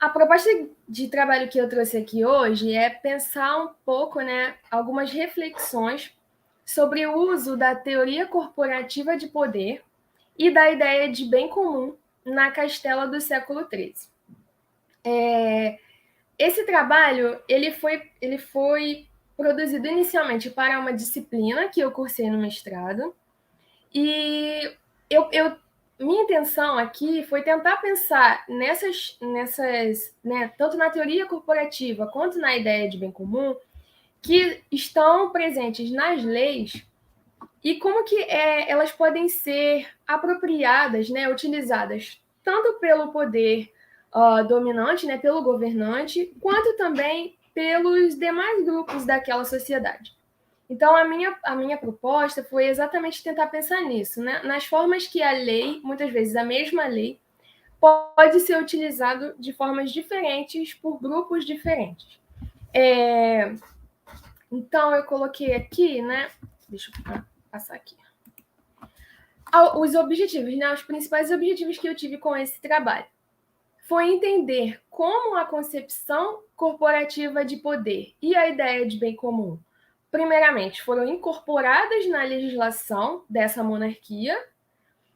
A proposta de trabalho que eu trouxe aqui hoje é pensar um pouco, né, algumas reflexões sobre o uso da teoria corporativa de poder e da ideia de bem comum na Castela do século XIII. Esse trabalho ele foi produzido inicialmente para uma disciplina que eu cursei no mestrado e minha intenção aqui foi tentar pensar nessas, né, tanto na teoria corporativa quanto na ideia de bem comum, que estão presentes nas leis e como que elas podem ser apropriadas, né, utilizadas tanto pelo poder dominante, né, pelo governante, quanto também pelos demais grupos daquela sociedade. Então, a minha proposta foi exatamente tentar pensar nisso, né? Nas formas que a lei, muitas vezes a mesma lei, pode ser utilizado de formas diferentes por grupos diferentes. Então, eu coloquei aqui, né? Deixa eu passar aqui. Os objetivos, né? Os principais objetivos que eu tive com esse trabalho foi entender como a concepção corporativa de poder e a ideia de bem comum, primeiramente, foram incorporadas na legislação dessa monarquia,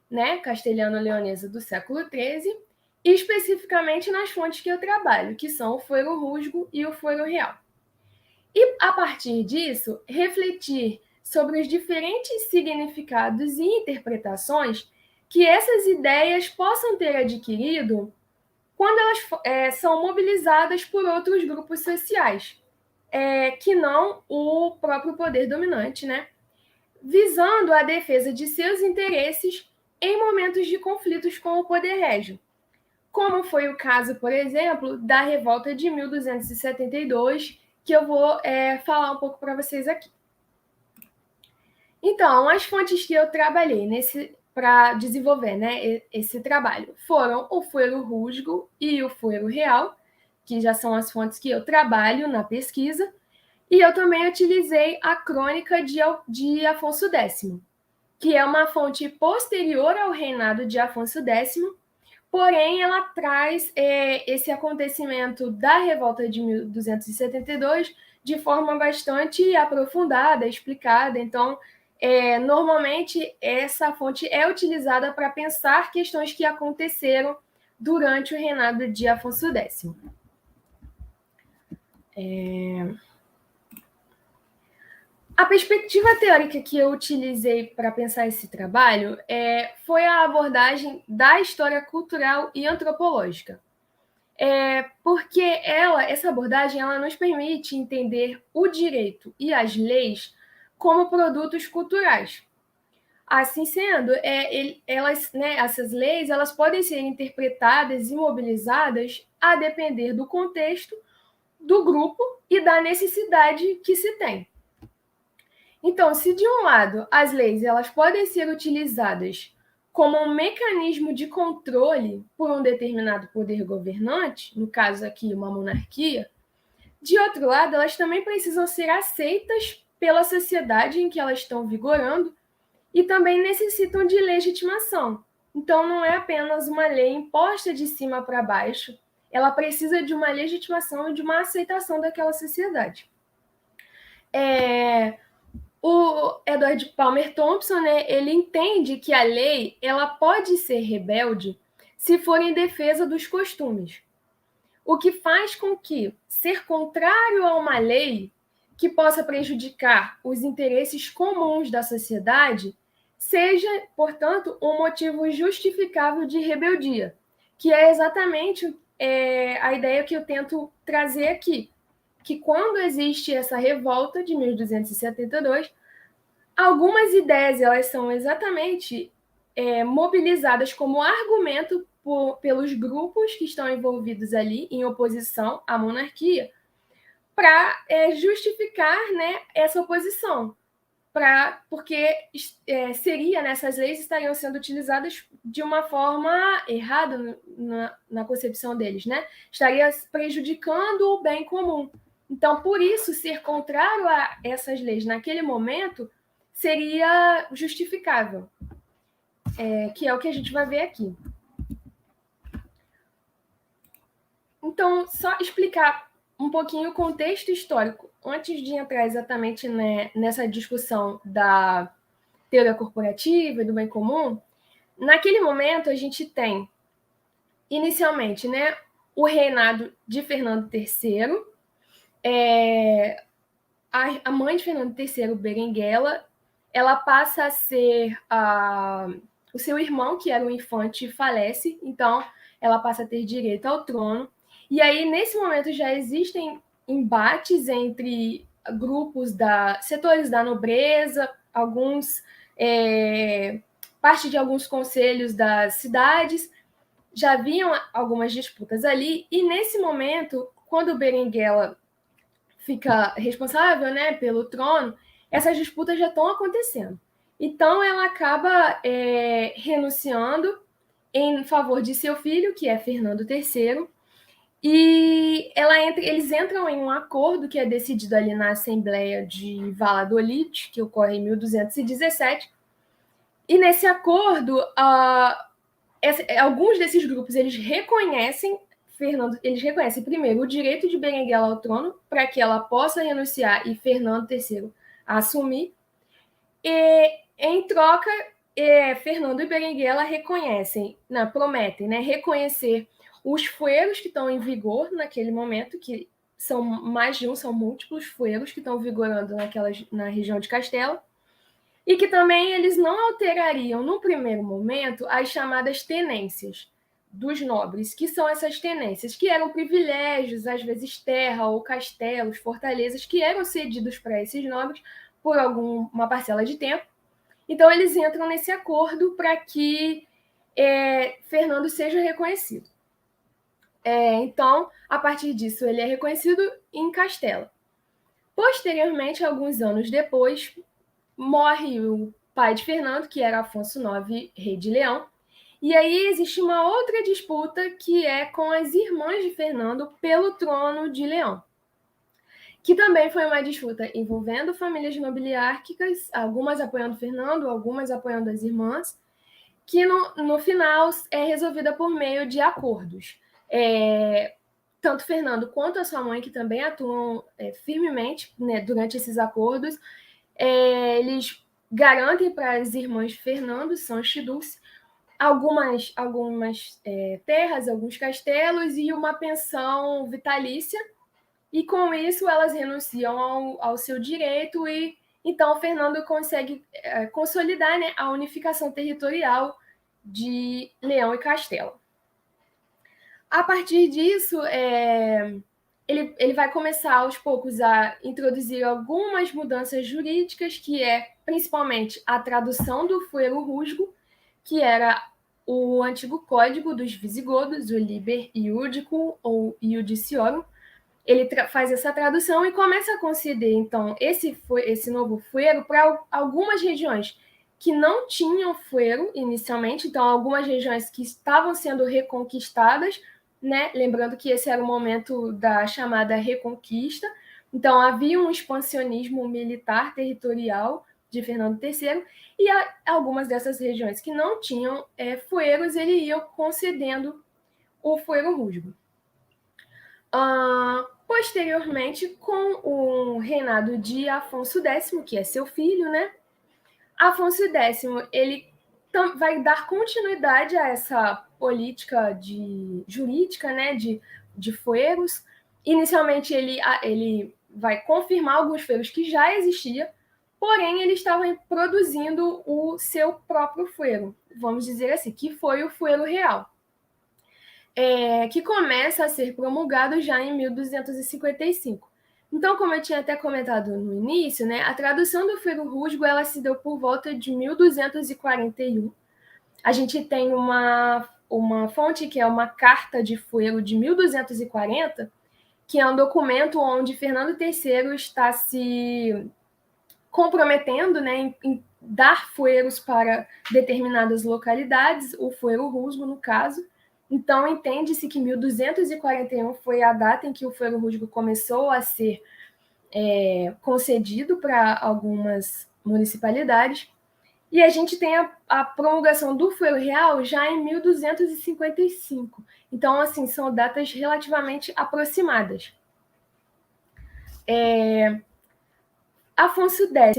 né, castelhano-leonesa do século XIII, e especificamente nas fontes que eu trabalho, que são o fuero rusgo e o fuero real. E, a partir disso, refletir sobre os diferentes significados e interpretações que essas ideias possam ter adquirido quando elas são mobilizadas por outros grupos sociais, que não o próprio poder dominante, né? Visando a defesa de seus interesses em momentos de conflitos com o poder régio, como foi o caso, por exemplo, da revolta de 1272, que eu vou falar um pouco para vocês aqui. Então, as fontes que eu trabalhei para desenvolver, né, esse trabalho foram o fuero rusgo e o fuero real, que já são as fontes que eu trabalho na pesquisa, e eu também utilizei a crônica de Afonso X, que é uma fonte posterior ao reinado de Afonso X, porém ela traz esse acontecimento da revolta de 1272 de forma bastante aprofundada, explicada. Então, normalmente essa fonte é utilizada para pensar questões que aconteceram durante o reinado de Afonso X. A perspectiva teórica que eu utilizei para pensar esse trabalho foi a abordagem da história cultural e antropológica. Porque essa abordagem ela nos permite entender o direito e as leis como produtos culturais. Assim sendo, essas leis elas podem ser interpretadas e mobilizadas a depender do contexto, do grupo e da necessidade que se tem. Então, se de um lado as leis elas podem ser utilizadas como um mecanismo de controle por um determinado poder governante, no caso aqui uma monarquia, de outro lado elas também precisam ser aceitas pela sociedade em que elas estão vigorando e também necessitam de legitimação. Então, não é apenas uma lei imposta de cima para baixo, ela precisa de uma legitimação e de uma aceitação daquela sociedade. O Edward Palmer Thompson, né, ele entende que a lei ela pode ser rebelde se for em defesa dos costumes, o que faz com que ser contrário a uma lei que possa prejudicar os interesses comuns da sociedade seja, portanto, um motivo justificável de rebeldia, que é exatamente a ideia que eu tento trazer aqui, que quando existe essa revolta de 1272, algumas ideias elas são exatamente mobilizadas como argumento pelos grupos que estão envolvidos ali em oposição à monarquia para justificar, né, essa oposição, porque essas leis estariam sendo utilizadas de uma forma errada na concepção deles, né? Estaria prejudicando o bem comum. Então, por isso, ser contrário a essas leis naquele momento seria justificável, que é o que a gente vai ver aqui. Então, só explicar um pouquinho o contexto histórico, antes de entrar exatamente, né, nessa discussão da teoria corporativa e do bem comum. Naquele momento, a gente tem, inicialmente, né, o reinado de Fernando III. A mãe de Fernando III, Berenguela, ela passa a ser o seu irmão, que era o infante, falece, então ela passa a ter direito ao trono. E aí, nesse momento, já existem embates entre grupos setores da nobreza, parte de alguns conselhos das cidades, já haviam algumas disputas ali, e nesse momento, quando Berenguela fica responsável, né, pelo trono, essas disputas já estão acontecendo. Então, ela acaba renunciando em favor de seu filho, que é Fernando III, e eles entram em um acordo que é decidido ali na Assembleia de Valladolid, que ocorre em 1217, e nesse acordo, alguns desses grupos eles reconhecem primeiro o direito de Berenguela ao trono para que ela possa renunciar e Fernando III assumir. E, em troca, Fernando e Berenguela prometem, né, reconhecer os fueros que estão em vigor naquele momento, que são mais de um, são múltiplos fueros que estão vigorando na região de Castela, e que também eles não alterariam, no primeiro momento, as chamadas tenências dos nobres, que são essas tenências, que eram privilégios, às vezes terra ou castelos, fortalezas, que eram cedidos para esses nobres por uma parcela de tempo. Então, eles entram nesse acordo para que Fernando seja reconhecido. Então, a partir disso, ele é reconhecido em Castela. Posteriormente, alguns anos depois, morre o pai de Fernando, que era Afonso IX, rei de Leão. E aí existe uma outra disputa que é com as irmãs de Fernando pelo trono de Leão, que também foi uma disputa envolvendo famílias nobiliárquicas, algumas apoiando Fernando, algumas apoiando as irmãs, que no final é resolvida por meio de acordos. Tanto Fernando quanto a sua mãe, que também atuam firmemente, né, durante esses acordos, eles garantem para as irmãs de Fernando, Sancho e Dulce, algumas terras, alguns castelos e uma pensão vitalícia, e com isso elas renunciam ao seu direito, e então Fernando consegue consolidar, né, a unificação territorial de Leão e Castela. A partir disso, ele vai começar aos poucos a introduzir algumas mudanças jurídicas, que é principalmente a tradução do fuero rusgo, que era o antigo código dos visigodos, o Liber Iudicum ou Iudiciorum. Ele faz essa tradução e começa a conceder, então, esse novo fuero para algumas regiões que não tinham fuero inicialmente, então algumas regiões que estavam sendo reconquistadas, né? Lembrando que esse era o momento da chamada Reconquista, então havia um expansionismo militar territorial de Fernando III, e algumas dessas regiões que não tinham fueros, ele ia concedendo o fuero rusgo. Posteriormente, com o reinado de Afonso X, que é seu filho, né? Afonso X, ele vai dar continuidade a essa política jurídica, né, de fueros. Inicialmente, ele vai confirmar alguns fueros que já existiam, porém, ele estava produzindo o seu próprio fuero, vamos dizer assim, que foi o fuero real, que começa a ser promulgado já em 1255. Então, como eu tinha até comentado no início, né, a tradução do fuero rusgo ela se deu por volta de 1241. A gente tem uma fonte que é uma carta de fuero de 1240, que é um documento onde Fernando III está se comprometendo, né, em dar fueros para determinadas localidades, o fuero rusgo, no caso. Então, entende-se que 1241 foi a data em que o fuero rusgo começou a ser concedido para algumas municipalidades. E a gente tem a promulgação do fuero real já em 1255. Então, assim, são datas relativamente aproximadas. Afonso X,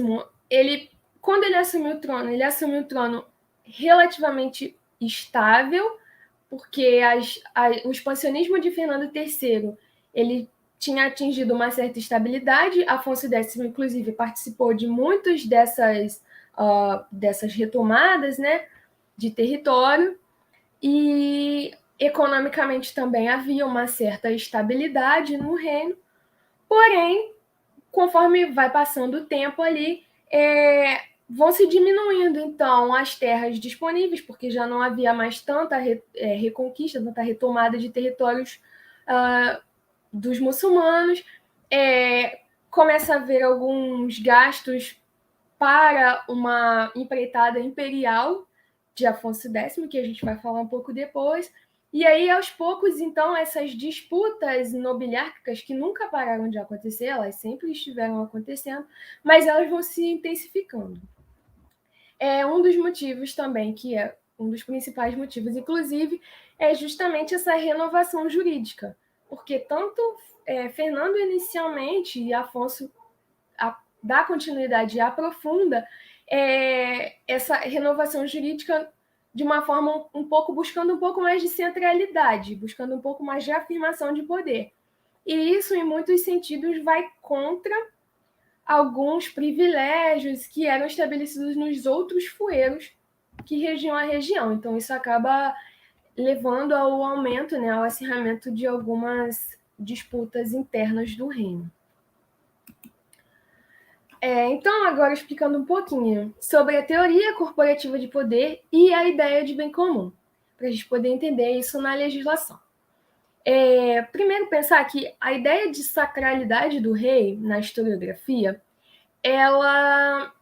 quando ele assumiu o trono relativamente estável, porque o expansionismo de Fernando III, ele tinha atingido uma certa estabilidade. Afonso X, inclusive, participou de muitas dessas retomadas, né, de território, e economicamente também havia uma certa estabilidade no reino, porém, conforme vai passando o tempo ali, vão se diminuindo, então, as terras disponíveis, porque já não havia mais tanta reconquista, tanta retomada de territórios dos muçulmanos. Começa a haver alguns gastos para uma empreitada imperial de Afonso X, que a gente vai falar um pouco depois. E aí, aos poucos, então, essas disputas nobiliárquicas que nunca pararam de acontecer, elas sempre estiveram acontecendo, mas elas vão se intensificando. Um dos motivos também, que é um dos principais motivos, inclusive, é justamente essa renovação jurídica, porque tanto Fernando inicialmente e Afonso dá continuidade e aprofunda essa renovação jurídica de uma forma buscando um pouco mais de centralidade, buscando um pouco mais de afirmação de poder. E isso, em muitos sentidos, vai contra alguns privilégios que eram estabelecidos nos outros fueiros que regiam a região. Então, isso acaba levando ao aumento, né, ao acirramento de algumas disputas internas do reino. Então, agora explicando um pouquinho sobre a teoria corporativa de poder e a ideia de bem comum, para a gente poder entender isso na legislação. Primeiro, pensar que a ideia de sacralidade do rei na historiografia, ela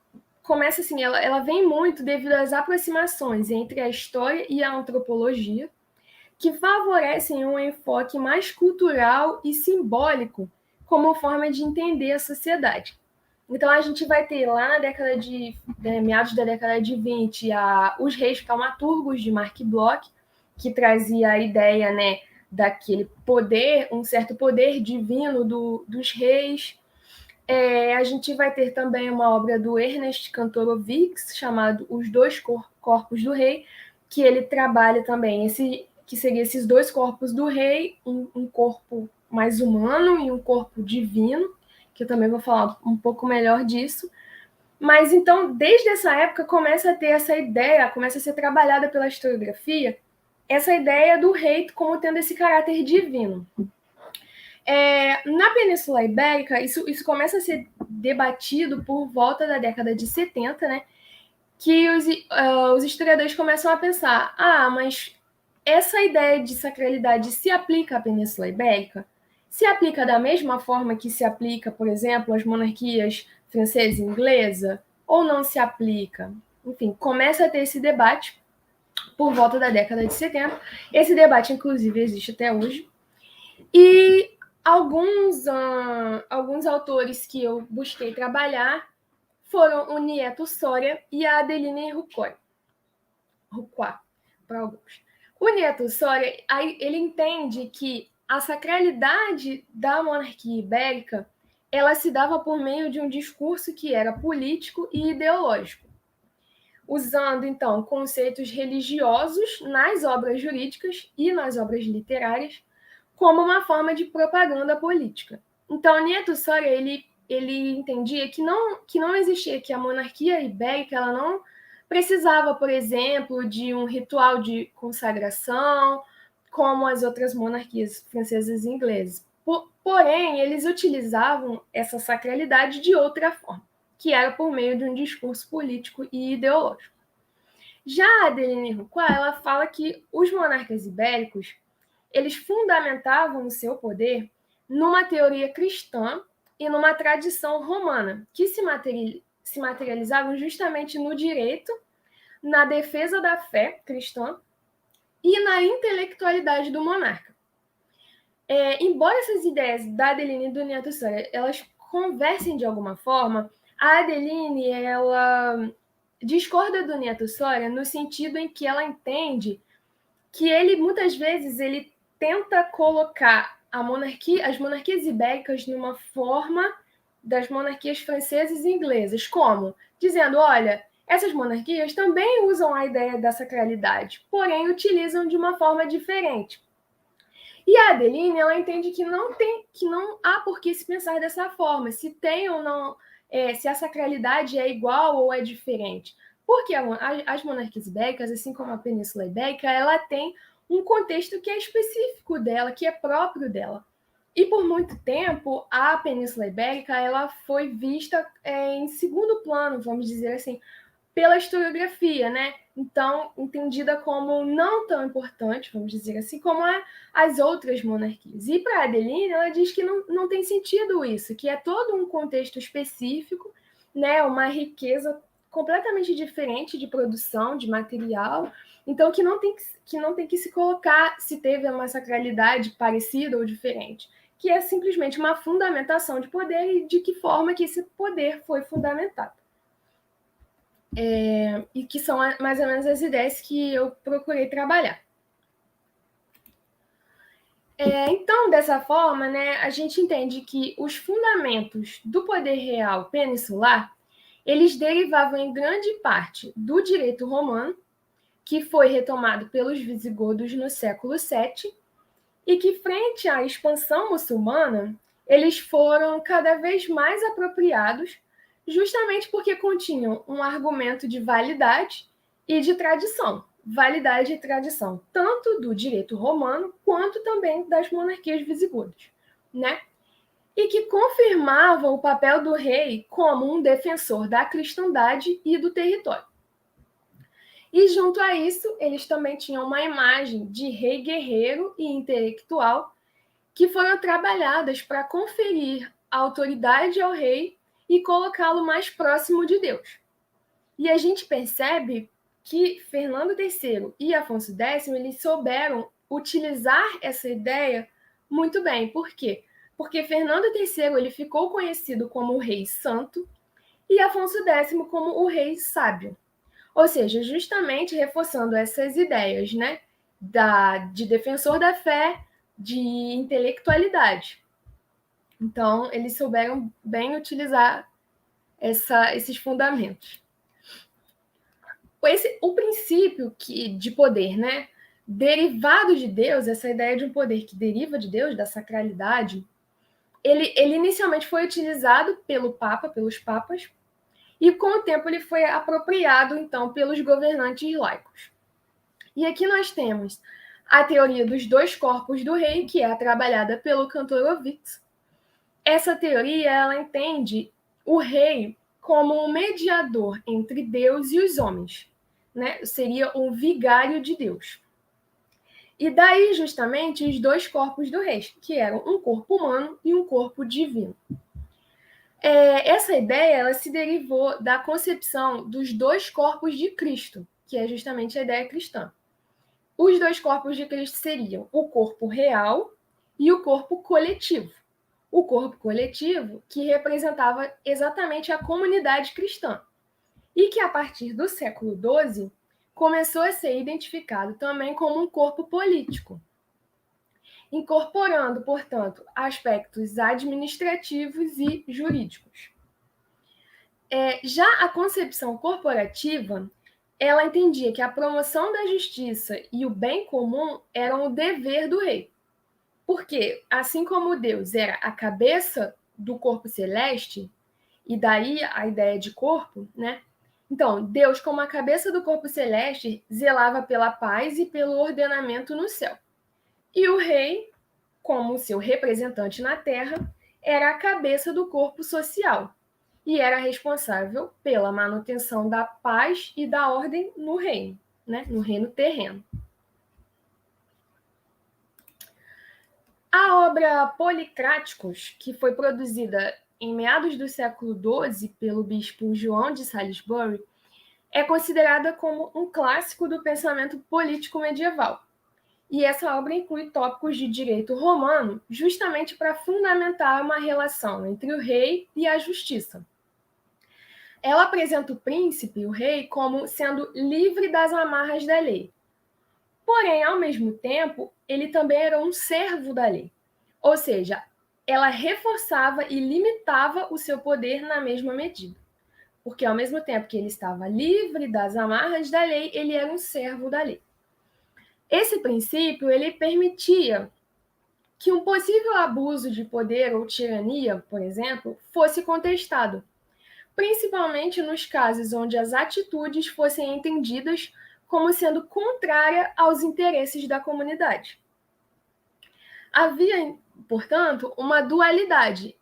começa assim, ela vem muito devido às aproximações entre a história e a antropologia, que favorecem um enfoque mais cultural e simbólico como forma de entender a sociedade. Então, a gente vai ter lá na década meados da década de 20, os reis taumaturgos de Mark Bloch, que trazia a ideia, né, daquele poder, um certo poder divino dos reis. A gente vai ter também uma obra do Ernest Kantorowicz, chamado Os Dois Corpos do Rei, que ele trabalha também que seria esses dois corpos do rei, um corpo mais humano e um corpo divino, que eu também vou falar um pouco melhor disso. Mas então, desde essa época, começa a ter essa ideia, começa a ser trabalhada pela historiografia, essa ideia do rei como tendo esse caráter divino. Na Península Ibérica, isso começa a ser debatido por volta da década de 70, né? Que os historiadores começam a pensar: mas essa ideia de sacralidade se aplica à Península Ibérica? Se aplica da mesma forma que se aplica, por exemplo, às monarquias francesa e inglesa? Ou não se aplica? Enfim, começa a ter esse debate por volta da década de 70. Esse debate, inclusive, existe até hoje. E alguns autores que eu busquei trabalhar foram o Nieto Soria e a Adeline Rucois, para alguns. O Nieto Soria, ele entende que a sacralidade da monarquia ibérica ela se dava por meio de um discurso que era político e ideológico, usando, então, conceitos religiosos nas obras jurídicas e nas obras literárias como uma forma de propaganda política. Então, Nieto Soria, ele entendia que não existia, que a monarquia ibérica ela não precisava, por exemplo, de um ritual de consagração, como as outras monarquias francesas e inglesas. Porém, eles utilizavam essa sacralidade de outra forma, que era por meio de um discurso político e ideológico. Já a Adeline Rucois, ela fala que os monarcas ibéricos eles fundamentavam o seu poder numa teoria cristã e numa tradição romana, que se materializavam justamente no direito, na defesa da fé cristã e na intelectualidade do monarca. Embora essas ideias da Adeline e do Nieto Soria, elas conversem de alguma forma, a Adeline, discorda do Neto Soria no sentido em que ela entende que ele, muitas vezes, ele tenta colocar as monarquias ibéricas numa forma das monarquias francesas e inglesas, como? Dizendo, olha, essas monarquias também usam a ideia da sacralidade, porém utilizam de uma forma diferente. E a Adeline, ela entende que não há por que se pensar dessa forma, se tem ou não, se a sacralidade é igual ou é diferente. Porque as monarquias ibéricas, assim como a Península Ibérica, ela tem um contexto que é específico dela, que é próprio dela. E por muito tempo, a Península Ibérica ela foi vista em segundo plano, vamos dizer assim, pela historiografia, né? Então, entendida como não tão importante, vamos dizer assim, como as outras monarquias. E para Adeline, ela diz que não tem sentido isso, que é todo um contexto específico, né? Uma riqueza completamente diferente de produção, de material, então que não tem que se colocar se teve uma sacralidade parecida ou diferente, que é simplesmente uma fundamentação de poder e de que forma que esse poder foi fundamentado. E que são mais ou menos as ideias que eu procurei trabalhar. Então, dessa forma, né, a gente entende que os fundamentos do poder real peninsular, eles derivavam em grande parte do direito romano, que foi retomado pelos visigodos no século VII, e que, frente à expansão muçulmana, eles foram cada vez mais apropriados, justamente porque continham um argumento de validade e de tradição. Validade e tradição, tanto do direito romano, quanto também das monarquias visigodas, né? E que confirmavam o papel do rei como um defensor da cristandade e do território. E junto a isso, eles também tinham uma imagem de rei guerreiro e intelectual que foram trabalhadas para conferir autoridade ao rei e colocá-lo mais próximo de Deus. E a gente percebe que Fernando III e Afonso X eles souberam utilizar essa ideia muito bem. Por quê? Porque Fernando III ele ficou conhecido como o rei santo e Afonso X como o rei sábio. Ou seja, justamente reforçando essas ideias, né? De defensor da fé, de intelectualidade. Então, eles souberam bem utilizar esses fundamentos. O princípio de poder, né? Derivado de Deus, essa ideia de um poder que deriva de Deus, da sacralidade, ele inicialmente foi utilizado pelos papas, e com o tempo ele foi apropriado, então, pelos governantes laicos. E aqui nós temos a teoria dos dois corpos do rei, que é trabalhada pelo Kantorowicz. Essa teoria ela entende o rei como um mediador entre Deus e os homens, né? Seria um vigário de Deus. E daí, justamente, os dois corpos do rei, que eram um corpo humano e um corpo divino. Essa ideia ela se derivou da concepção dos dois corpos de Cristo, que é justamente a ideia cristã. Os dois corpos de Cristo seriam o corpo real e o corpo coletivo. O corpo coletivo que representava exatamente a comunidade cristã e que, a partir do século XII, começou a ser identificado também como um corpo político, incorporando, portanto, aspectos administrativos e jurídicos. Já a concepção corporativa, ela entendia que a promoção da justiça e o bem comum eram o dever do rei. Porque, assim como Deus era a cabeça do corpo celeste, e daí a ideia de corpo, né? Então, Deus, como a cabeça do corpo celeste, zelava pela paz e pelo ordenamento no céu. E o rei, como seu representante na terra, era a cabeça do corpo social e era responsável pela manutenção da paz e da ordem no reino, né? No reino terreno. A obra Policráticos, que foi produzida em meados do século XII pelo bispo João de Salisbury, é considerada como um clássico do pensamento político medieval. E essa obra inclui tópicos de direito romano, justamente para fundamentar uma relação entre o rei e a justiça. ela apresenta o príncipe, o rei, como sendo livre das amarras da lei. Porém, ao mesmo tempo, ele também era um servo da lei. Ou seja, ela reforçava e limitava o seu poder na mesma medida. Porque ao mesmo tempo que ele estava livre das amarras da lei, ele era um servo da lei. Esse princípio, ele permitia que um possível abuso de poder ou tirania, por exemplo, fosse contestado, principalmente nos casos onde as atitudes fossem entendidas como sendo contrária aos interesses da comunidade. Havia, portanto, uma dualidade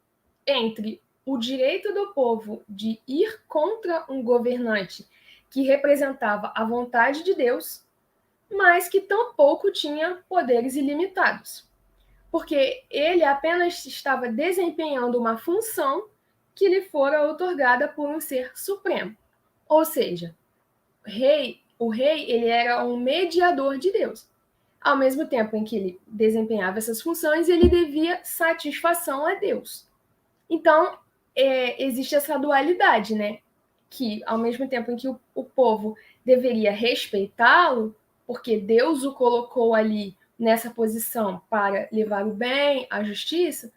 entre o direito do povo de ir contra um governante que representava a vontade de Deus, mas que tampouco tinha poderes ilimitados, porque ele apenas estava desempenhando uma função que lhe fora outorgada por um ser supremo. Ou seja, o rei ele era um mediador de Deus. Ao mesmo tempo em que ele desempenhava essas funções, ele devia satisfação a Deus. Então, existe essa dualidade, né? Que ao mesmo tempo em que o povo deveria respeitá-lo, porque Deus o colocou ali nessa posição para levar o bem, a justiça,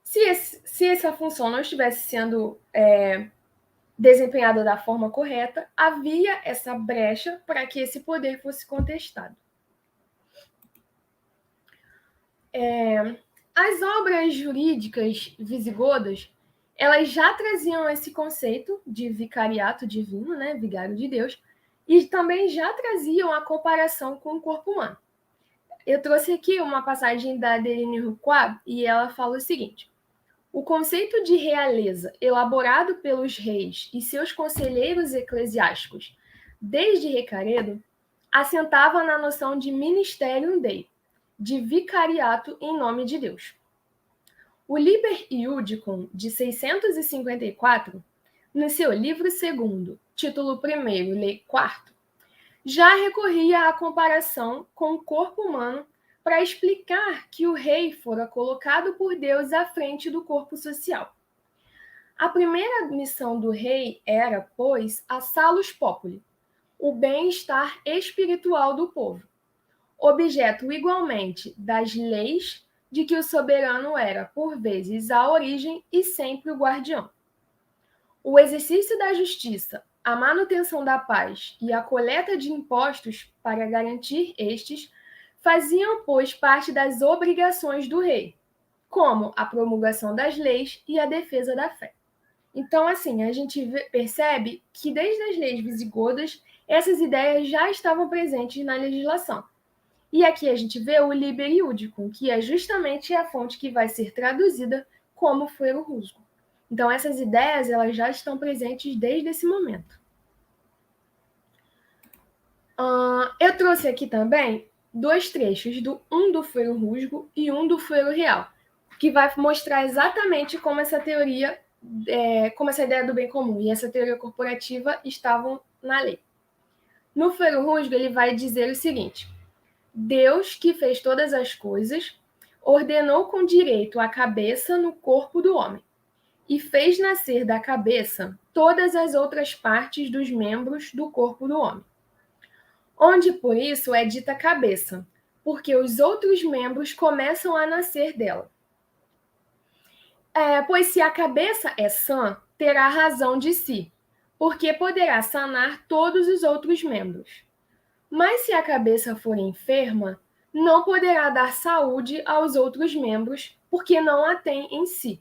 se essa função não estivesse sendo desempenhada da forma correta, havia essa brecha para que esse poder fosse contestado. As obras jurídicas visigodas, elas já traziam esse conceito de vicariato divino, né, vigário de Deus, e também já traziam a comparação com o corpo humano. Eu trouxe aqui uma passagem da Adeline Rucois e ela fala o seguinte: o conceito de realeza, elaborado pelos reis e seus conselheiros eclesiásticos desde Recaredo, assentava na noção de ministerium Dei, de vicariato em nome de Deus. O Liber Iudicum, de 654, no seu livro segundo, título 1º, lei 4º, já recorria à comparação com o corpo humano para explicar que o rei fora colocado por Deus à frente do corpo social. A primeira missão do rei era, pois, a salus populi, o bem-estar espiritual do povo, objeto igualmente das leis de que o soberano era, por vezes, a origem e sempre o guardião. O exercício da justiça, a manutenção da paz e a coleta de impostos para garantir estes faziam, pois, parte das obrigações do rei, como a promulgação das leis e a defesa da fé. Então, assim, a gente percebe que desde as leis visigodas, essas ideias já estavam presentes na legislação. E aqui a gente vê o Liber Iudicum, que é justamente a fonte que vai ser traduzida como fuero rusgo. Então, essas ideias elas já estão presentes desde esse momento. Eu trouxe aqui também 2 trechos, um do fuero rusgo e um do fuero real, que vai mostrar exatamente como essa teoria, como essa ideia do bem comum e essa teoria corporativa estavam na lei. No fuero rusgo, ele vai dizer o seguinte: Deus, que fez todas as coisas, ordenou com direito a cabeça no corpo do homem, e fez nascer da cabeça todas as outras partes dos membros do corpo do homem. Onde, por isso, é dita cabeça, porque os outros membros começam a nascer dela. Pois se a cabeça é sã, terá razão de si, porque poderá sanar todos os outros membros. Mas se a cabeça for enferma, não poderá dar saúde aos outros membros, porque não a tem em si.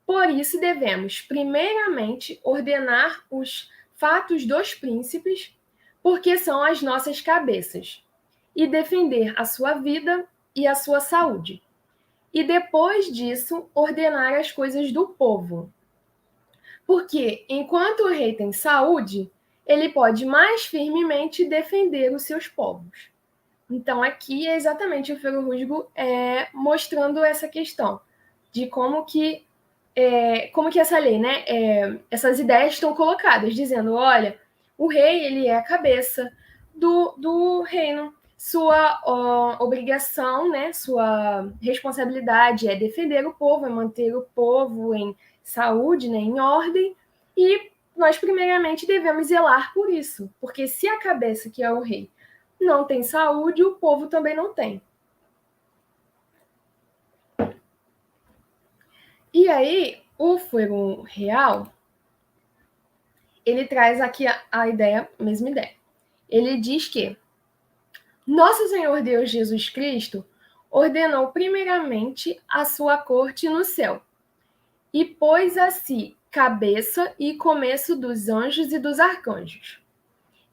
Por isso devemos, primeiramente, ordenar os fatos dos príncipes, porque são as nossas cabeças, e defender a sua vida e a sua saúde. E depois disso, ordenar as coisas do povo. Porque, enquanto o rei tem saúde, ele pode mais firmemente defender os seus povos. Então, aqui é exatamente o fuero rusgo mostrando essa questão de como que essa lei, né, essas ideias estão colocadas, dizendo, olha, o rei ele é a cabeça do reino, sua obrigação, né, sua responsabilidade é defender o povo, é manter o povo em saúde, né, em ordem, e nós primeiramente devemos zelar por isso, porque se a cabeça, que é o rei, não tem saúde, o povo também não tem. E aí, o fuero real, ele traz aqui a ideia, a mesma ideia. Ele diz que nosso Senhor Deus Jesus Cristo ordenou primeiramente a sua corte no céu, e pôs a si cabeça e começo dos anjos e dos arcanjos.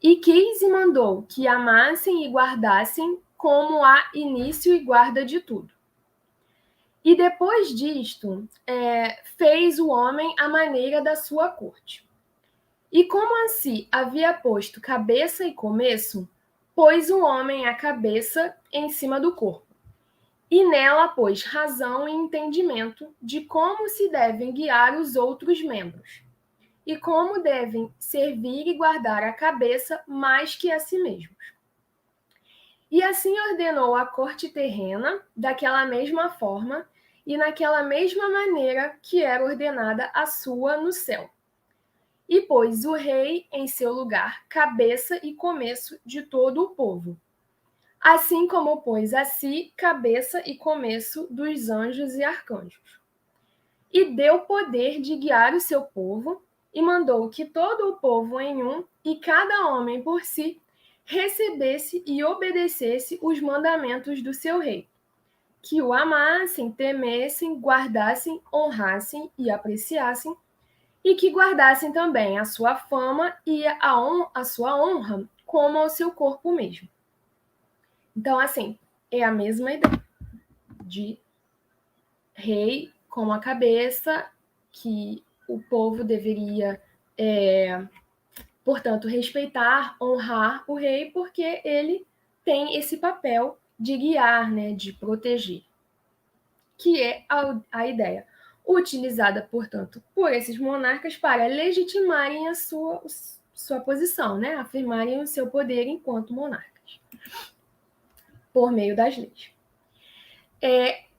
E quis e mandou que amassem e guardassem como há início e guarda de tudo. E depois disto, fez o homem à maneira da sua corte. E como assim havia posto cabeça e começo, pôs o homem a cabeça em cima do corpo. E nela pôs razão e entendimento de como se devem guiar os outros membros, e como devem servir e guardar a cabeça mais que a si mesmos. E assim ordenou a corte terrena, daquela mesma forma, e naquela mesma maneira que era ordenada a sua no céu. E pôs o rei em seu lugar, cabeça e começo de todo o povo, assim como pôs a si cabeça e começo dos anjos e arcanjos. E deu poder de guiar o seu povo, e mandou que todo o povo em um, e cada homem por si, recebesse e obedecesse os mandamentos do seu rei, que o amassem, temessem, guardassem, honrassem e apreciassem, e que guardassem também a sua fama e a sua honra como ao seu corpo mesmo. Então, assim, é a mesma ideia de rei com a cabeça, que o povo deveria, portanto, respeitar, honrar o rei, porque ele tem esse papel de guiar, né, de proteger, que é a ideia utilizada, portanto, por esses monarcas para legitimarem a sua posição, né, afirmarem o seu poder enquanto monarcas, por meio das leis.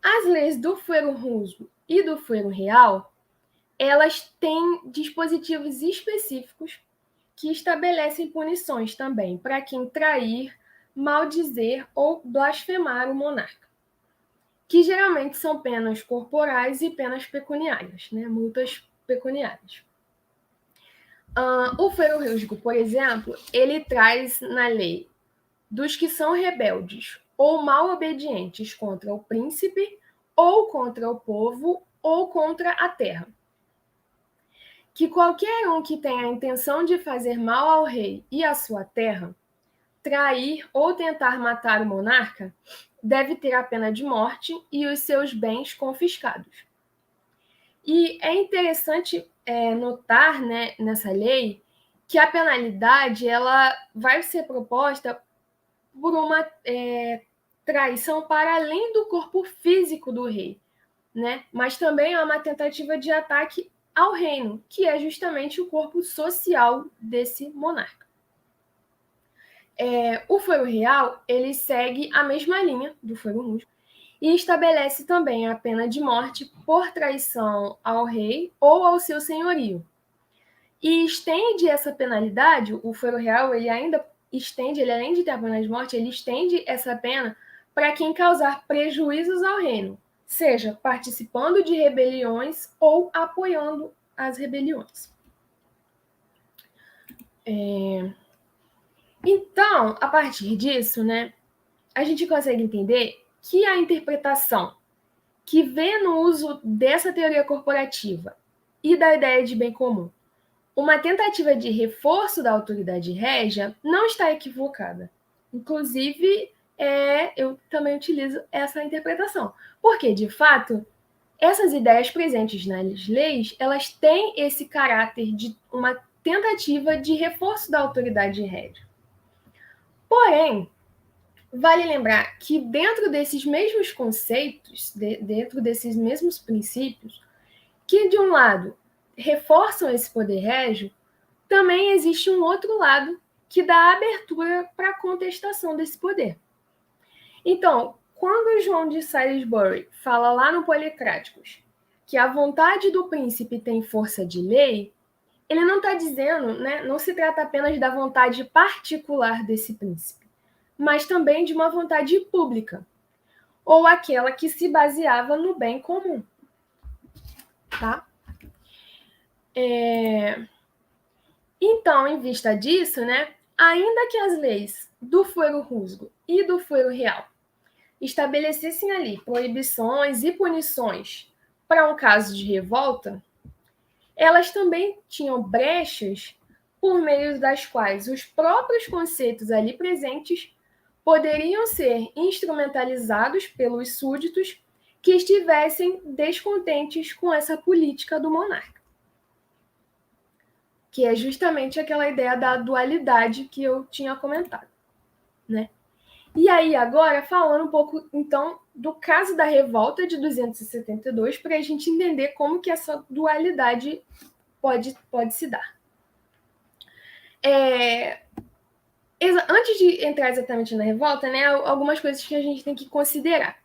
As leis do fuero ruso e do fuero real, elas têm dispositivos específicos que estabelecem punições também para quem trair, maldizer ou blasfemar o monarca, que geralmente são penas corporais e penas pecuniárias, né? Multas pecuniárias. O fuero rusgo, por exemplo, ele traz na lei dos que são rebeldes ou mal obedientes contra o príncipe, ou contra o povo, ou contra a terra. Que qualquer um que tenha a intenção de fazer mal ao rei e à sua terra, trair ou tentar matar o monarca, deve ter a pena de morte e os seus bens confiscados. E é interessante notar, né, nessa lei, que a penalidade ela vai ser proposta por uma traição para além do corpo físico do rei, né? Mas também há uma tentativa de ataque ao reino, que é justamente o corpo social desse monarca. O fuero real, ele segue a mesma linha do fuero rusgo e estabelece também a pena de morte por traição ao rei ou ao seu senhorio. E estende essa penalidade, o fuero real, ele ainda estende, ele além de ter a pena de morte, ele estende essa pena para quem causar prejuízos ao reino, seja participando de rebeliões ou apoiando as rebeliões. Então, a partir disso, né, a gente consegue entender que a interpretação que vê no uso dessa teoria corporativa e da ideia de bem comum uma tentativa de reforço da autoridade régia não está equivocada. Inclusive, eu também utilizo essa interpretação, porque, de fato, essas ideias presentes nas leis, elas têm esse caráter de uma tentativa de reforço da autoridade régia. Porém, vale lembrar que dentro desses mesmos conceitos, dentro desses mesmos princípios, que de um lado reforçam esse poder régio, também existe um outro lado que dá abertura para a contestação desse poder. Então, quando João de Salisbury fala lá no Policráticos que a vontade do príncipe tem força de lei, ele não está dizendo, né, não se trata apenas da vontade particular desse príncipe, mas também de uma vontade pública, ou aquela que se baseava no bem comum. Tá? Então, em vista disso, né, ainda que as leis do fuero rusgo e do fuero real estabelecessem ali proibições e punições para um caso de revolta, elas também tinham brechas por meio das quais os próprios conceitos ali presentes poderiam ser instrumentalizados pelos súditos que estivessem descontentes com essa política do monarca, que é justamente aquela ideia da dualidade que eu tinha comentado, né? E aí, agora, falando um pouco, então, do caso da revolta de 272, para a gente entender como que essa dualidade pode se dar. Antes de entrar exatamente na revolta, né, algumas coisas que a gente tem que considerar.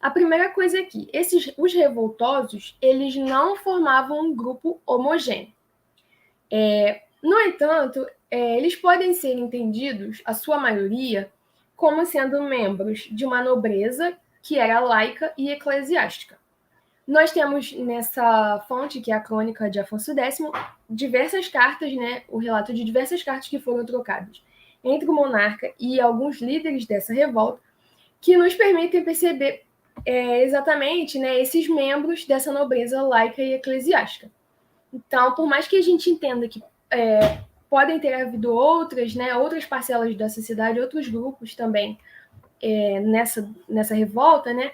A primeira coisa é que os revoltosos, eles não formavam um grupo homogêneo. No entanto, eles podem ser entendidos, a sua maioria, como sendo membros de uma nobreza que era laica e eclesiástica. Nós temos nessa fonte, que é a Crônica de Afonso X, diversas cartas, né, o relato de diversas cartas que foram trocadas entre o monarca e alguns líderes dessa revolta, que nos permitem perceber exatamente, né, esses membros dessa nobreza laica e eclesiástica. Então, por mais que a gente entenda que podem ter havido outras, né, outras parcelas da sociedade, outros grupos também nessa revolta, né,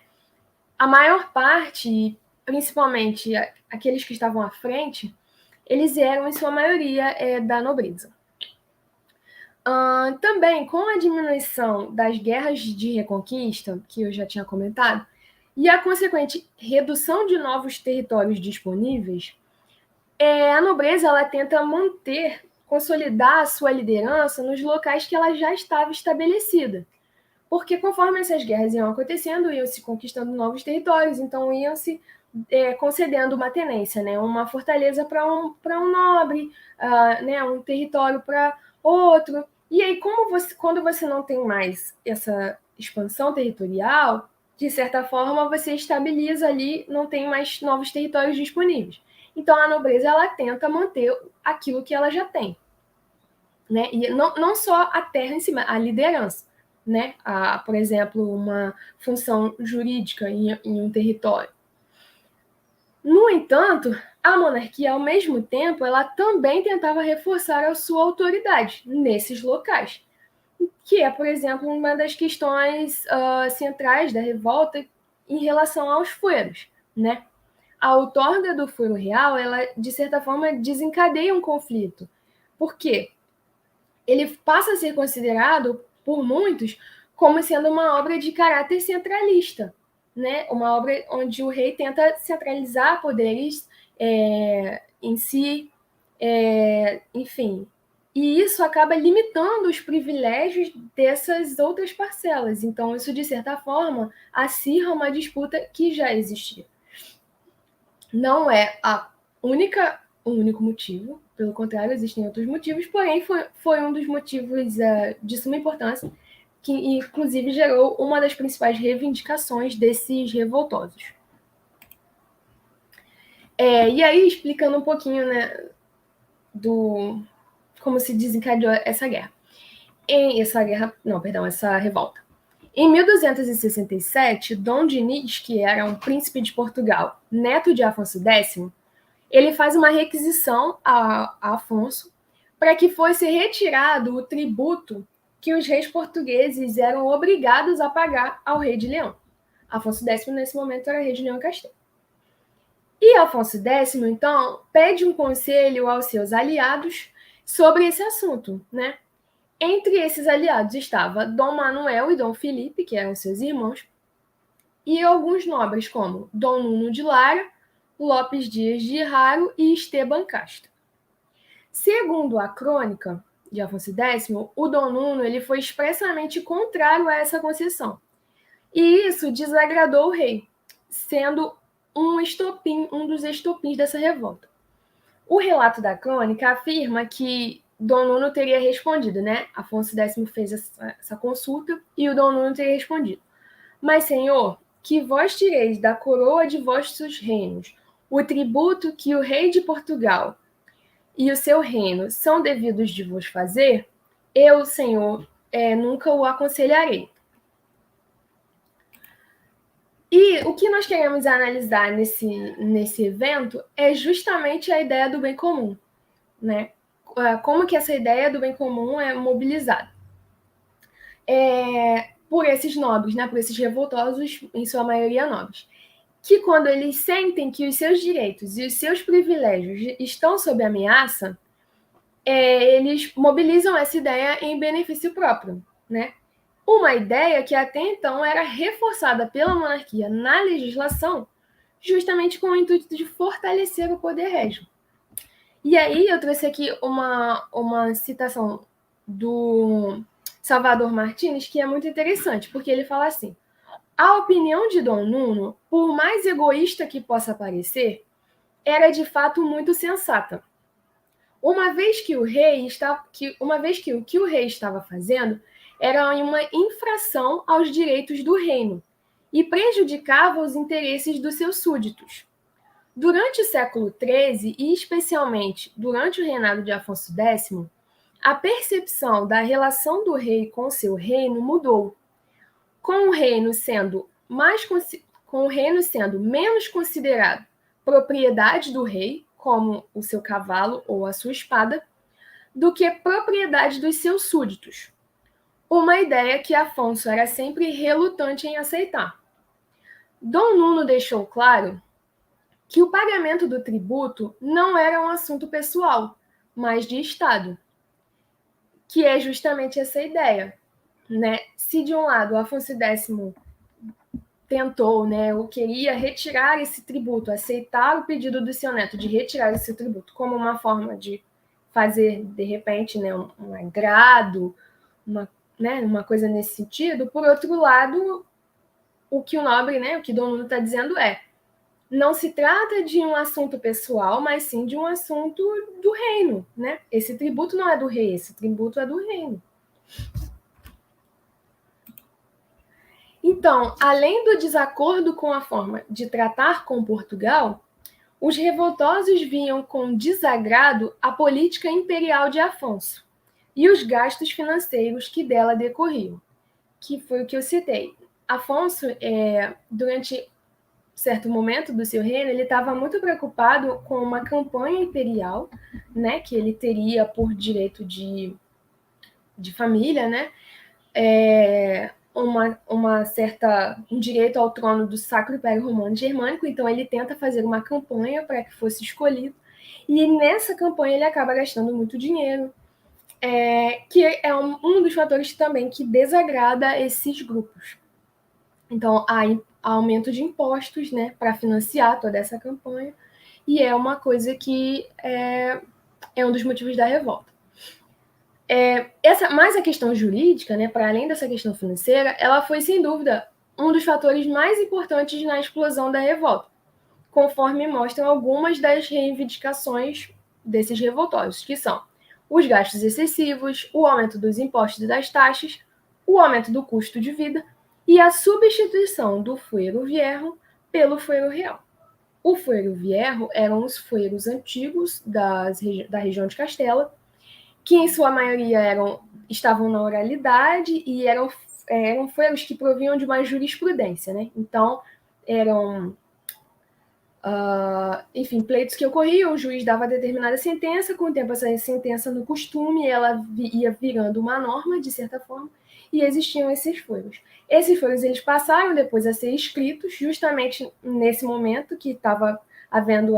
a maior parte, principalmente aqueles que estavam à frente, eles eram, em sua maioria, da nobreza. Também, com a diminuição das guerras de reconquista, que eu já tinha comentado, e a consequente redução de novos territórios disponíveis, a nobreza ela tenta consolidar a sua liderança nos locais que ela já estava estabelecida. Porque conforme essas guerras iam acontecendo, iam se conquistando novos territórios, então iam se concedendo uma tenência, né? Uma fortaleza para um nobre, né? Um território para outro. E aí, quando você não tem mais essa expansão territorial, de certa forma, você estabiliza ali, não tem mais novos territórios disponíveis. Então, a nobreza ela tenta manter aquilo que ela já tem. Né? E não só a terra em cima, a liderança. Né? Por exemplo, uma função jurídica em um território. No entanto, a monarquia, ao mesmo tempo, ela também tentava reforçar a sua autoridade nesses locais, que é, por exemplo, uma das questões centrais da revolta em relação aos fueros. Né? A outorga do fuero real, ela, de certa forma, desencadeia um conflito. Por quê? Ele passa a ser considerado, por muitos, como sendo uma obra de caráter centralista, né? Uma obra onde o rei tenta centralizar poderes em si, enfim. E isso acaba limitando os privilégios dessas outras parcelas. Então, isso, de certa forma, acirra uma disputa que já existia. Não é o único motivo, pelo contrário, existem outros motivos, porém foi um dos motivos de suma importância, que inclusive gerou uma das principais reivindicações desses revoltosos. E aí, explicando um pouquinho, né, do como se desencadeou essa guerra. Essa revolta. Em 1267, Dom Dinis, que era um príncipe de Portugal, neto de Afonso X, ele faz uma requisição a Afonso para que fosse retirado o tributo que os reis portugueses eram obrigados a pagar ao rei de Leão. Afonso X, nesse momento, era rei de Leão e Castelo. E Afonso X, então, pede um conselho aos seus aliados sobre esse assunto, né? Entre esses aliados estava Dom Manuel e Dom Felipe, que eram seus irmãos, e alguns nobres como Dom Nuno de Lara, Lopes Dias de Haro e Esteban Castro. Segundo a crônica de Afonso X, o Dom Nuno ele foi expressamente contrário a essa concessão. E isso desagradou o rei, sendo um dos estopins dessa revolta. O relato da crônica afirma que Dom Nuno teria respondido, né? Afonso X fez essa consulta e o Dom Nuno teria respondido: Mas, senhor, que vós tireis da coroa de vossos reinos o tributo que o rei de Portugal e o seu reino são devidos de vos fazer, eu, senhor, nunca o aconselharei. E o que nós queremos analisar nesse evento é justamente a ideia do bem comum, né? Como que essa ideia do bem comum é mobilizada por esses nobres, né? Por esses revoltosos, em sua maioria nobres, que quando eles sentem que os seus direitos e os seus privilégios estão sob ameaça, eles mobilizam essa ideia em benefício próprio, né? Uma ideia que até então era reforçada pela monarquia na legislação, justamente com o intuito de fortalecer o poder régio. E aí eu trouxe aqui uma citação do Salvador Martins, que é muito interessante, porque ele fala assim: a opinião de Dom Nuno, por mais egoísta que possa parecer, era de fato muito sensata. Uma vez que o que o rei estava fazendo era uma infração aos direitos do reino e prejudicava os interesses dos seus súditos. Durante o século XIII, e especialmente durante o reinado de Afonso X, a percepção da relação do rei com seu reino mudou, com o reino sendo menos considerado propriedade do rei, como o seu cavalo ou a sua espada, do que propriedade dos seus súditos. Uma ideia que Afonso era sempre relutante em aceitar. Dom Nuno deixou claro que o pagamento do tributo não era um assunto pessoal, mas de Estado, que é justamente essa ideia, né? Se de um lado Afonso X tentou, né, ou queria retirar esse tributo, aceitar o pedido do seu neto de retirar esse tributo como uma forma de fazer, de repente, né, um agrado, uma coisa nesse sentido. Por outro lado, o que o nobre, né, o que Dom Nuno está dizendo não se trata de um assunto pessoal, mas sim de um assunto do reino, né? Esse tributo não é do rei, esse tributo é do reino. Então, além do desacordo com a forma de tratar com Portugal, os revoltosos viam com desagrado a política imperial de Afonso e os gastos financeiros que dela decorriam, que foi o que eu citei. Afonso, durante certo momento do seu reino, ele estava muito preocupado com uma campanha imperial, né, que ele teria por direito de família, né, um direito ao trono do Sacro Império Romano Germânico. Então ele tenta fazer uma campanha para que fosse escolhido, e nessa campanha ele acaba gastando muito dinheiro, que é um dos fatores também que desagrada esses grupos. Então há aumento de impostos, né, para financiar toda essa campanha, e é uma coisa que é um dos motivos da revolta. Mas a questão jurídica, né, para além dessa questão financeira, ela foi, sem dúvida, um dos fatores mais importantes na explosão da revolta, conforme mostram algumas das reivindicações desses revoltosos, que são os gastos excessivos, o aumento dos impostos e das taxas, o aumento do custo de vida e a substituição do fuero vierro pelo fuero real. O fuero vierro eram os fueros antigos da região de Castela, que em sua maioria estavam na oralidade e eram fueros que provinham de uma jurisprudência, né? Então, eram, enfim, pleitos que ocorriam, o juiz dava determinada sentença, com o tempo essa sentença, no costume, ela ia virando uma norma, de certa forma, e existiam esses fueros. Esses fueros, eles passaram depois a ser escritos, justamente nesse momento que estava havendo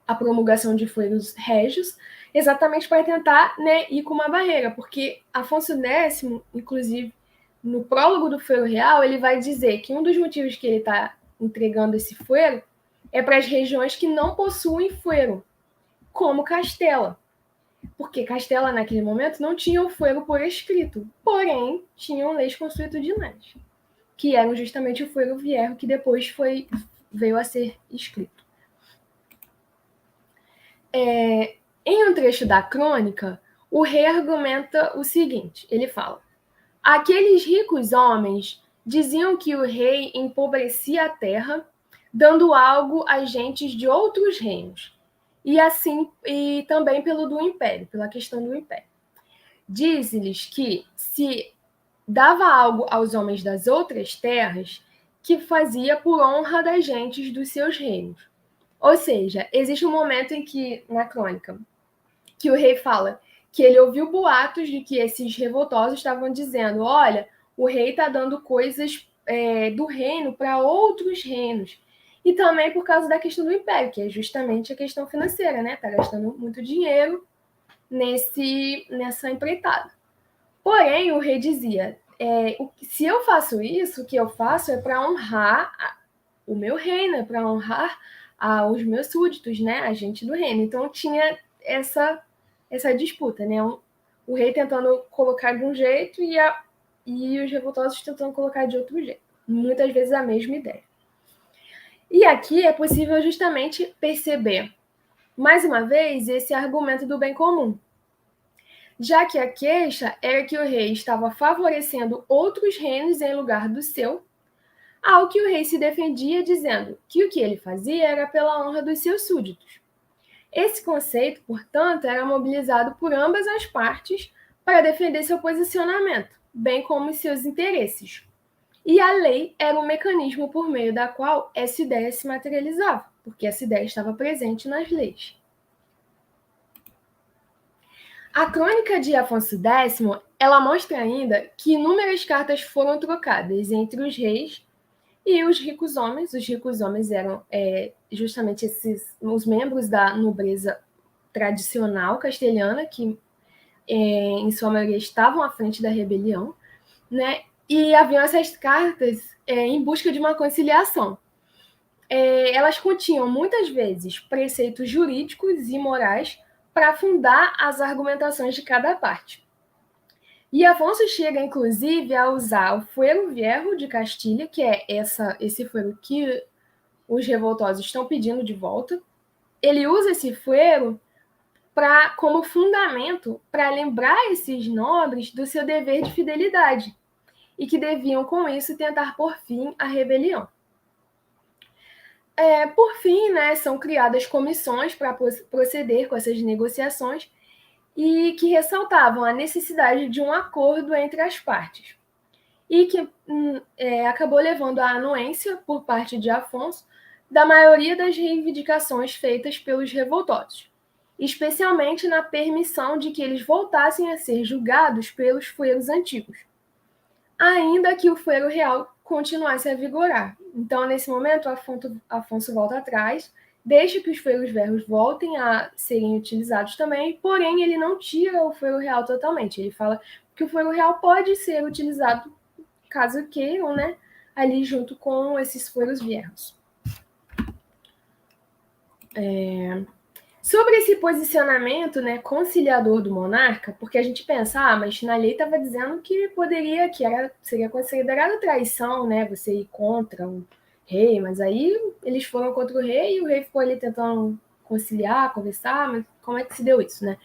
a promulgação de fueros régios, exatamente para tentar, né, ir com uma barreira, porque Afonso X, inclusive, no prólogo do fuero real, ele vai dizer que um dos motivos que ele está entregando esse fuero é para as regiões que não possuem fuero, como Castela, porque Castela, naquele momento, não tinha o fuero por escrito, porém, tinham leis consuetudinais, que eram justamente o fuero vierro, que depois veio a ser escrito. Em um trecho da crônica, o rei argumenta o seguinte, ele fala: aqueles ricos homens diziam que o rei empobrecia a terra, dando algo às gentes de outros reinos, e assim e também pelo do império, pela questão do império. Diz-lhes que se dava algo aos homens das outras terras, que fazia por honra das gentes dos seus reinos. Ou seja, existe um momento em que, na crônica, que o rei fala que ele ouviu boatos de que esses revoltosos estavam dizendo: olha, o rei está dando coisas do reino para outros reinos. E também por causa da questão do império, que é justamente a questão financeira, né? Está gastando muito dinheiro nessa empreitada. Porém, o rei dizia: se eu faço isso, o que eu faço é para honrar o meu reino, é para honrar os meus súditos, né? A gente do reino. Então tinha essa disputa, né? O rei tentando colocar de um jeito e os revoltosos tentando colocar de outro jeito. Muitas vezes a mesma ideia. E aqui é possível justamente perceber, mais uma vez, esse argumento do bem comum. Já que a queixa era que o rei estava favorecendo outros reinos em lugar do seu, ao que o rei se defendia dizendo que o que ele fazia era pela honra dos seus súditos. Esse conceito, portanto, era mobilizado por ambas as partes para defender seu posicionamento, bem como seus interesses. E a lei era um mecanismo por meio da qual essa ideia se materializava, porque essa ideia estava presente nas leis. A crônica de Afonso X, ela mostra ainda que inúmeras cartas foram trocadas entre os reis e os ricos homens. Os ricos homens eram justamente os membros da nobreza tradicional castelhana, que em sua maioria estavam à frente da rebelião, né? E haviam essas cartas em busca de uma conciliação. Elas continham muitas vezes preceitos jurídicos e morais para fundar as argumentações de cada parte. E Afonso chega, inclusive, a usar o fuero viejo de Castilha, que é esse fuero que os revoltosos estão pedindo de volta. Ele usa esse fuero como fundamento para lembrar esses nobres do seu dever de fidelidade e que deviam, com isso, tentar pôr fim à rebelião. Por fim, né, são criadas comissões para proceder com essas negociações e que ressaltavam a necessidade de um acordo entre as partes. E que acabou levando à anuência, por parte de Afonso, da maioria das reivindicações feitas pelos revoltosos, especialmente na permissão de que eles voltassem a ser julgados pelos fueros antigos, ainda que o fuero real continuasse a vigorar. Então, nesse momento, Afonso volta atrás, deixa que os fueros velhos voltem a serem utilizados também, porém ele não tira o fuero real totalmente. Ele fala que o fuero real pode ser utilizado caso queiram, né, ali junto com esses fueros viejos. Sobre esse posicionamento, né, conciliador do monarca, porque a gente pensa, mas na lei estava dizendo que seria considerado traição, né, você ir contra o rei, mas aí eles foram contra o rei e o rei ficou ali tentando conciliar, conversar, mas como é que se deu isso, né?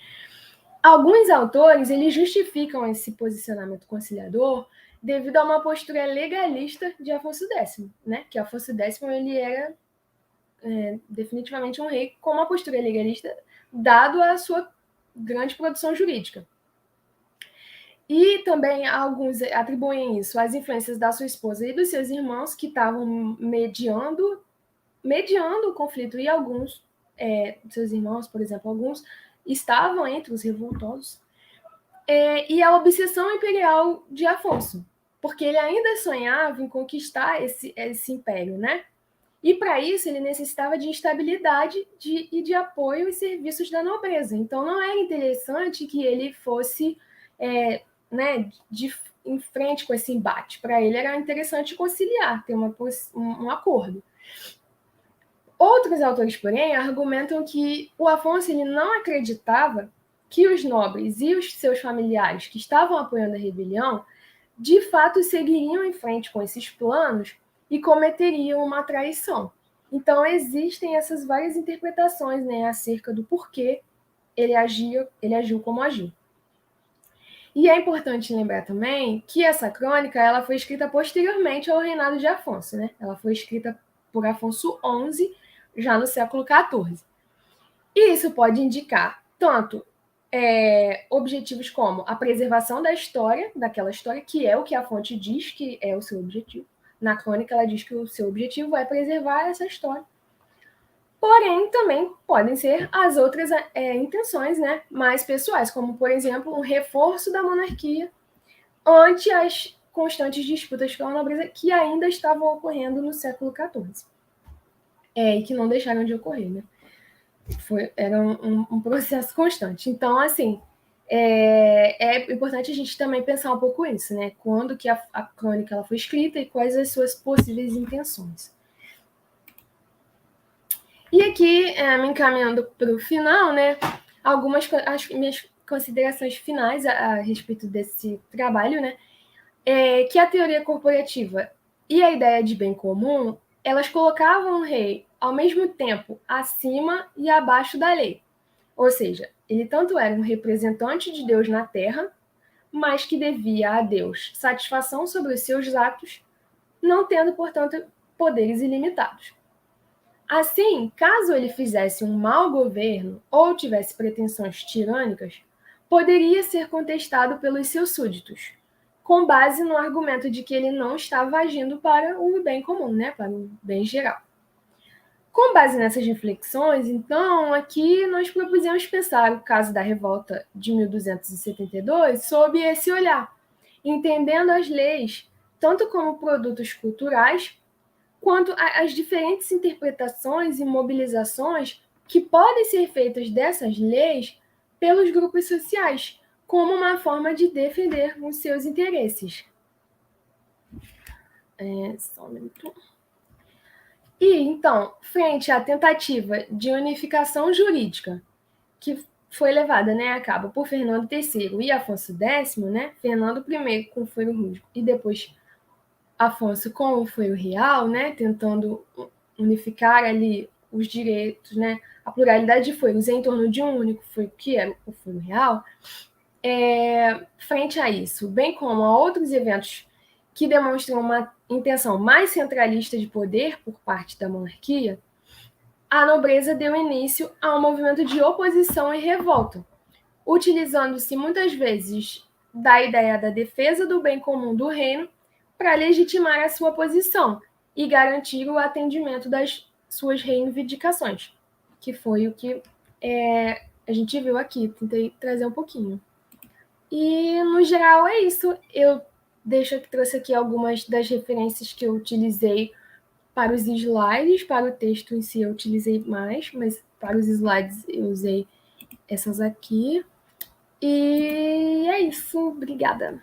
Alguns autores, eles justificam esse posicionamento conciliador devido a uma postura legalista de Afonso X, né? Que Afonso X ele era definitivamente um rei com uma postura legalista, dado a sua grande produção jurídica. E também alguns atribuem isso às influências da sua esposa e dos seus irmãos, que estavam mediando o conflito, e alguns seus irmãos, por exemplo, alguns estavam entre os revoltosos, e a obsessão imperial de Afonso, porque ele ainda sonhava em conquistar esse império, né? E para isso ele necessitava de estabilidade e de apoio e serviços da nobreza. Então não era interessante que ele fosse em frente com esse embate. Para ele era interessante conciliar, ter um acordo. Outros autores, porém, argumentam que o Afonso ele não acreditava que os nobres e os seus familiares que estavam apoiando a rebelião de fato seguiriam em frente com esses planos e cometeriam uma traição. Então, existem essas várias interpretações, né, acerca do porquê ele agiu como agiu. E é importante lembrar também que essa crônica ela foi escrita posteriormente ao reinado de Afonso, né? Ela foi escrita por Afonso XI, já no século XIV. E isso pode indicar tanto objetivos como a preservação da história, daquela história, que é o que a fonte diz que é o seu objetivo. Na crônica, ela diz que o seu objetivo é preservar essa história. Porém, também podem ser as outras intenções, né, mais pessoais, como, por exemplo, um reforço da monarquia ante as constantes disputas pela nobreza que ainda estavam ocorrendo no século XIV. E que não deixaram de ocorrer, né? Era um processo constante. Então, assim, é importante a gente também pensar um pouco isso, né? Quando que a crônica ela foi escrita e quais as suas possíveis intenções. E aqui, me encaminhando para o final, né? As minhas considerações finais a respeito desse trabalho, né? Que a teoria corporativa e a ideia de bem comum, elas colocavam o rei, ao mesmo tempo, acima e abaixo da lei. Ou seja, ele tanto era um representante de Deus na terra, mas que devia a Deus satisfação sobre os seus atos, não tendo, portanto, poderes ilimitados. Assim, caso ele fizesse um mau governo ou tivesse pretensões tirânicas, poderia ser contestado pelos seus súditos, com base no argumento de que ele não estava agindo para o bem comum, né, para o bem geral. Com base nessas reflexões, então, aqui nós propusemos pensar o caso da revolta de 1272 sob esse olhar, entendendo as leis tanto como produtos culturais, quanto às diferentes interpretações e mobilizações que podem ser feitas dessas leis pelos grupos sociais, como uma forma de defender os seus interesses. Só um minuto. E, então, frente à tentativa de unificação jurídica que foi levada, né, a cabo por Fernando III e Afonso X, né, Fernando I com o Fuero Rústico e depois Afonso com o Fuero Real, né, tentando unificar ali os direitos, né, a pluralidade de fueros em torno de um único fuero, que era o Fuero Real. Frente a isso, bem como a outros eventos que demonstram uma intenção mais centralista de poder por parte da monarquia, a nobreza deu início a um movimento de oposição e revolta, utilizando-se muitas vezes da ideia da defesa do bem comum do reino para legitimar a sua posição e garantir o atendimento das suas reivindicações, que foi o que a gente viu aqui, tentei trazer um pouquinho. E, no geral, é isso. Eu trouxe aqui algumas das referências que eu utilizei para os slides, para o texto em si eu utilizei mais, mas para os slides eu usei essas aqui. E é isso. Obrigada.